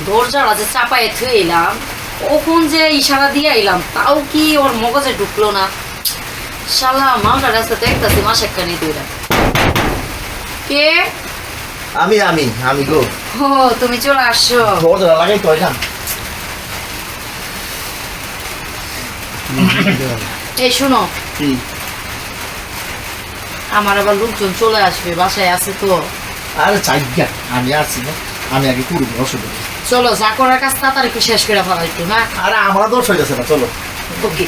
দরজাটা যে চাপায় থুয়ে এলাম, কখন যে ইশারা দিয়ে এলাম তাও কি ওর মগজে ঢুকলো না। শালা মালটা রাস্তা দেখতেছি মাসে কানি দিলাম। কে? আমি আমি আমি গো। ও তুমি চলে আসছো। দরজা লাগাই তো এখান। এই শুনো, কি? আমার আবার লোকজন চলে আসবে, বাসায় আছে তো। আরে চাইগা আমি আছি না, আমি আগে পুরো অসুবিধা নেই। চলো যা করার কাজ তাড়াতাড়ি একটু শেষ করে ফেলা একটু না। আরে আমার দোষ হইতেছে না, চলো। ওকে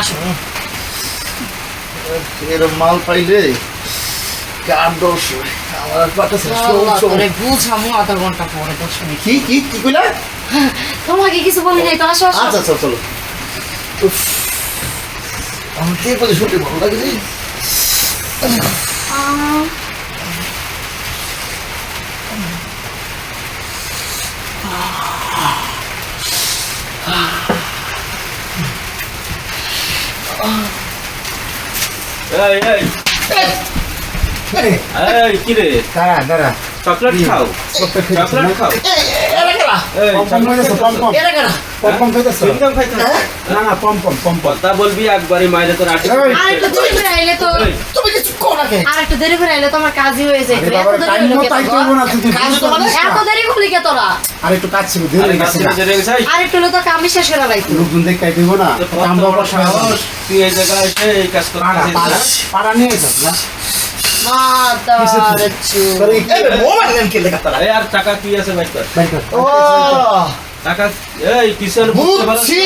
আসো। এরকম মাল পাইলে কার দোষ হয়? আমার পাঠাচ্ছে তোরে বুঝামো আধা ঘন্টা পরে 10 মিনিট। কি কি কি কইলা? তোমাকে কিছু বলি নাই তো, আসো আসো। আচ্ছা আচ্ছা চলো। উফ, আমার কে বলে শুনতে ভালো লাগে রে। এই এই এই কি রে দাঁড়া দাঁড়া চকলেট খাও চকলেট খাও এরা কেরা? এই পম খাইতেছে পম এরা কেরা? পম খাইতেছে চুইংগাম খাইতে হবে? না না পম কথা বলবি একবারই মাইরে তোর আটকে এই, আর একটু দেরি করে আইলে তো, এই, তুমি কিছু কো না কে? আর একটু দেরি করে আইলে তো আমার কাজই হয়ে যায়। আরে বাবা টাইম মতো তাই করব না তুই কাজ তো মানে এত দেরি করলি কে তোরা? আর একটু কাজ ছিল দেরি আরে হয়ে গেছে কাছে রেগে যাই আর একটু হলে তো কামই শেষ করে লাইতো। লোকজন দেখতে দিব না কাম বাবা সাহস তুই এই জায়গায় এসে এই কাজ করছিস পাড়া নিয়ে যাস না মাদার চুদ। তোর এই এই মোবাইল নেন কে লেখা তারা? এই আর টাকা কি আছে ভাই তোর বাইক কর। ও টাকা এই কিসের বুঝছি।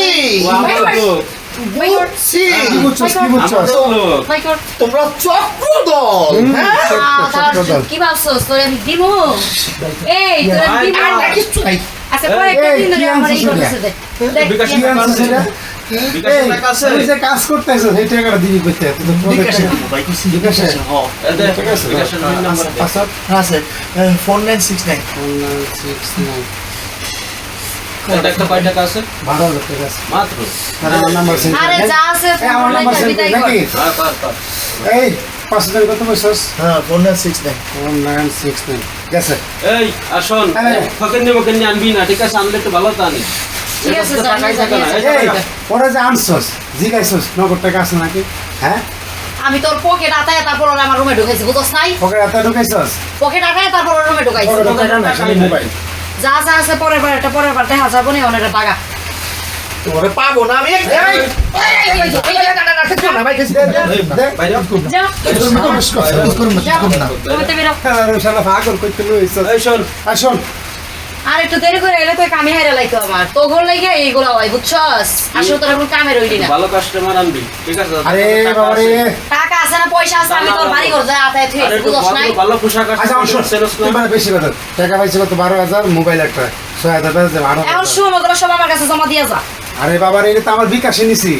বুঝছি। কি বুঝছস কি বুঝছস লোক ভাই কর। তোমরা চক্রদল, হ্যাঁ? মাদার চুদ, কি ভাবছস তোরে আমি দিমু? এই তোরে আমি দিমু। আর কিচ্ছু নাই। আচ্ছা কয়েকটা দিন ধরে কি আমার এই আনছিস করতেছে দেখ। দেখ বিকাশ কি টাকা আছে সেটা? বিকাশ এই, টাকা আছে তুই যে কাজ করতে আছিস সেই টাকাটা দিবি কইতে তুই তো প্রজেক্ট বিকাশে দেবো ভাই, কিছু বিকাশে। হ্যাঁ। এই দে, ঠিক আছে বিকাশের দুই নাম্বার দে। পাসওয়ার্ড আছে 4969 1969 এটা একটা কয় টাকা আছে 12,000 টাকা আছে মাত্র আর আমার নাম্বার সেন্ড আরে যা আছে এই আমার নাম্বার সেন্ড বিদায় কর। নাকি হ্যাঁ কর এই 5,000 কত বলছস হ্যাঁ 4969 1969 গেছে এই আর শোন হ্যাঁ। ফকিন্নি মকিন্নি আনবি না ঠিক আছে আনলে একটু ভালো তো আনি ঠিক আছে, এটা তো টাকাই জানি, থাকে না এই এই টাকা। ওরা যে আনছস জিগাইছস নগদ টাকা আছে নাকি হ্যাঁ আমি তোর পকেট আতায় তারপর ওরা আমার রুমে ঢুকাইছি, বুঝছস নাই? ওকে রাতে ঢুকাইছস পকেট আতায় তারপর ওর রুমে ঢুকাইছি। ওকে টাকা না খালি মোবাইল যা যা আছে পরের বার এটা পরের বার দেখা যাবো নি অনেকটা টাকা। তোমারে পাবো না আমি। এই, বাইরে আও। যা না। রুমেতে বেরো। শালা পাগল কইতে লইছস এই শোন আসুন আর একটু দেরি করে এলে তো কামে হাইরা লাইতো আমার তো ঘর লাগে এইগুলা হয়, বুঝছস? আসলে তোর এখন কামে রইলি না। ভালো কাস্টমার আনবি ঠিক আছে আরে টাকা বাবা রে আছে। টাকা আছে না পয়সা আছে, আমি তোর বাড়ি ঘর যাই আতায় থুই, আরে একটু বুঝছস নাই? ভালো পোশাক আছে আচ্ছা আমার শোন সেলস তুই মানে বেশি কথা টাকা পাইছে কত 12,000 মোবাইল একটা 6,000 টাকা দে এখন 12,000 সুমগুলো সব আমার কাছে জমা দিয়ে যা। আরে বাবা রে এটা তো আমার বিকাশে নিছি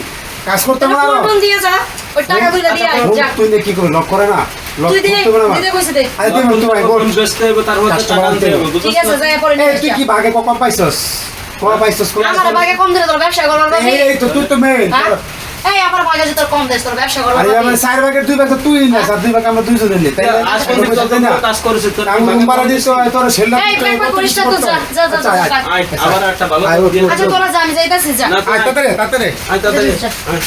কাজ করতে তোর পারো ফোন দিয়ে যা, ওই টাকা দুইটা দিয়ে আয়, যা। তুই নে কি করে লক করে না লক তুই দিনে করতে পারো না দিতে কইছে দে। আরে তুই বল তোমায় বল বেচতে হবে তার মধ্যে টাকা আনতে হবে বুঝছিস ঠিক আছে না? যাই পরে এই নিয়ে তুই আসি। কি ভাগে কম পাইছস কম পাইছস কোন আমার ভাগে কম দিলে তোর ব্যবসা করবার বাকি। এই তো তুই তো মেন হ্যাঁ? এই আমার ভাগে যে তোর কম দেশ তোর ব্যবসা করবার আরে আমার বাকি। 4 ভাগের 2 ভাগ তো তুই না 2 ভাগ আমরা দুইজনে নিই তাই আজ পর্যন্ত যতগুলো কাজ করেছিস তোর আমি উম্বারা দিছ তোর ছেলে এই ব্যাগ করিস না তো, যা যা যা, যা যা। আয়, আবার একটা ভালো আয়, দিয়ে আচ্ছা তোরা যা, আমি যাইতাছি, যা। না, তুই আয়। তাড়াতাড়ি আয় তাড়াতাড়ি যা। আয়।